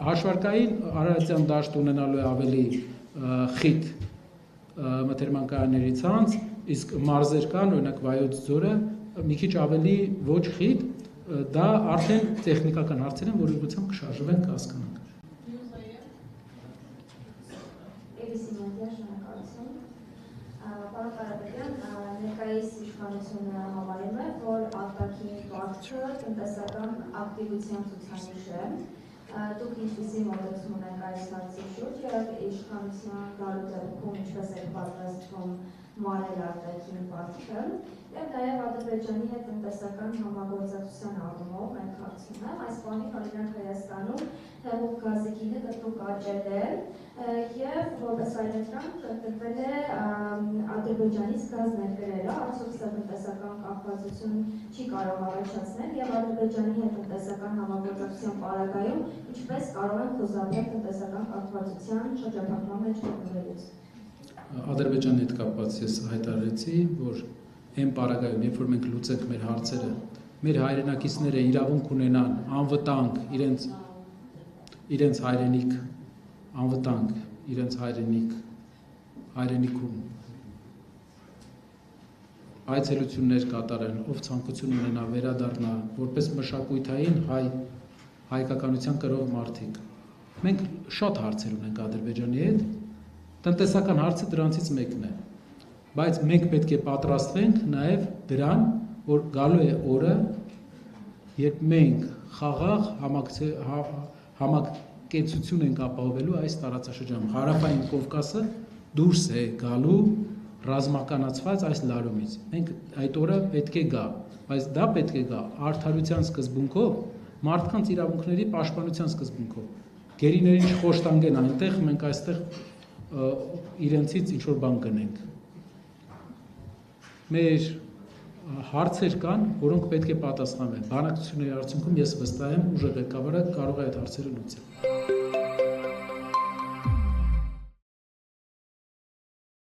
Հաշվարկային Արարատյան դաշտ ունենալու է ավելի խիտ մթերմանկարների ցանց, իսկ մարզեր կան, օրինակ Վայոց ձորը մի քիչ ավելի ոչ խիտ, դա արդեն տեխնիկական հարցեր են, որի ուղղությամբ կշարժվենք, կհասկանանք։ Պարոն Կարապետյան, ներկայիս իշխանությունը համարում է, որ արտաքին վարկը տնտեսական ակտիվության ցուցանիշ է։ Դուք ինչպիսի մոտեցում ունեք այս հարցի շուրջ եւ իշխանության գալու դեպքում ինչպես եք պատրաստվում մարել արտաքին վարկը եւ նաեւ Ադրբեջանի հետ տնտեսական համագործակցության առումով մենք հարցում եմ այս բանի օրինակ Հայաստանում հեղուկ գազի գինը կտրուկ աճել է եւ որպես այլընտրանք տրվել է Ադրբեջանից գազ ներկրելը, արդյոք սա տնտեսական կապվածություն չի կարող առաջացնել եւ Ադրբեջանի հետ տնտեսական համագործակցության պարագայում ինչպես կարող են խուսափել տնտեսական կապվածության շրջափակման մեջ գտնվելուց։ Ադրբեջանի հետ կապված ես հայտարարեցի, որ այն պարագայում, երբ որ մենք լուծենք մեր հարցերը, մեր հայրենակիցները իրավունք ունենան անվտանգ իրենց հայրենիք, անվտանգ իրենց հայրենիքում այցելություններ կատարեն, ով ցանկություն ունենա վերադառնա որպես մշակութային հայկականության կրող մարդիկ։ Մենք շատ հարցեր ունենք Ադրբեջանի հետ, տնտեսական հարցը դրանցից մեկն է, բայց մենք պետք է պատրաստվենք նաև դրան, որ գալու է օրը, երբ մենք խաղաղ համակեցություն ենք ապահովելու այս տարածաշրջանում։ Հարավային Կովկասը դուրս է գալու ռազմականացված այս լարումից։ Մենք այդ օրը պետք է գա, բայց դա պետք է գա արդարության սկզբունքով, մարդկանց իրավունքների պաշտպանության սկզբունքով։ Գերիներին չխոշտանգեն այնտեղ, մենք այստեղ իրենցից ինչ-որ բան գնենք։ Մեր հարցեր կան, որոնք պետք է պատասխանվեն։ Բանակցությունների արդյունքում ես վստահ եմ, ուժեղ ղեկավարը կարող է այդ հարցերը լուծել։